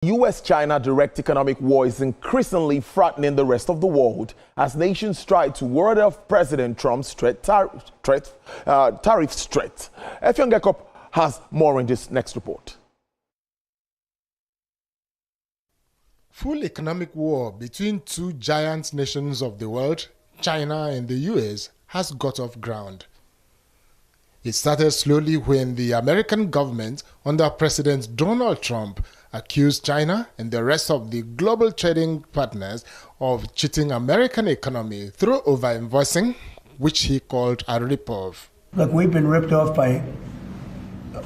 US-China direct economic war is increasingly frightening the rest of the world as nations try to ward off President Trump's tariff threat. Effiong Gekop has more in this next report. Full economic war between two giant nations of the world, China and the US, has got off ground. It started slowly when the American government, under President Donald Trump, accused China and the rest of the global trading partners of cheating American economy through over-invoicing, which he called a rip-off. Look, we've been ripped off by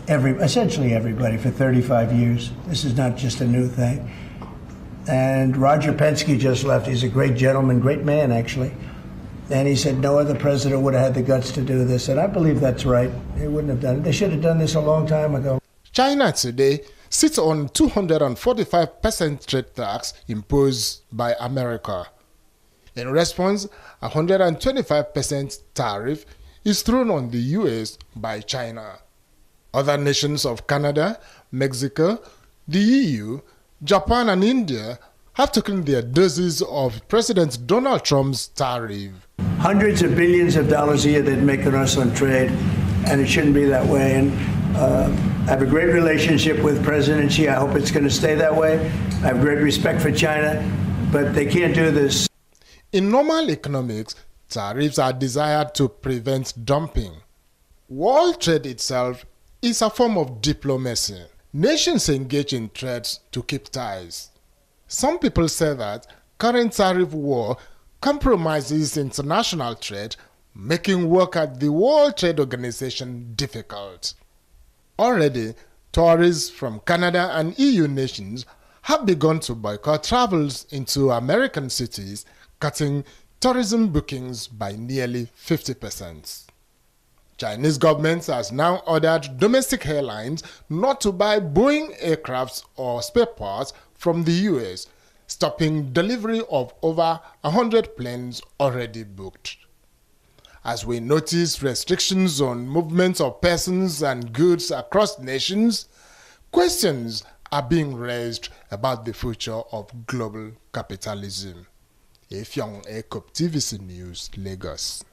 essentially everybody for 35 years. This is not just a new thing. And Roger Penske just left. He's a great gentleman, great man, actually. And he said no other president would have had the guts to do this. And I believe that's right. They wouldn't have done it. They should have done this a long time ago. China today sits on 245% trade tax imposed by America. In response, a 125% tariff is thrown on the US by China. Other nations of Canada, Mexico, the EU, Japan and India have taken their doses of President Donald Trump's tariff. Hundreds of billions of dollars a year they're making us on trade, and it shouldn't be that way. And I have a great relationship with President Xi. I hope it's going to stay that way. I have great respect for China, but they can't do this. In normal economics, tariffs are desired to prevent dumping. World trade itself is a form of diplomacy. Nations engage in trade to keep ties. Some people say that current tariff war compromises international trade, making work at the World Trade Organization difficult. Already, tourists from Canada and EU nations have begun to boycott travels into American cities, cutting tourism bookings by nearly 50%. Chinese government has now ordered domestic airlines not to buy Boeing aircrafts or spare parts from the US, stopping delivery of over 100 planes already booked. As we notice restrictions on movements of persons and goods across nations, questions are being raised about the future of global capitalism. Effiong Gekop, TVC News, Lagos.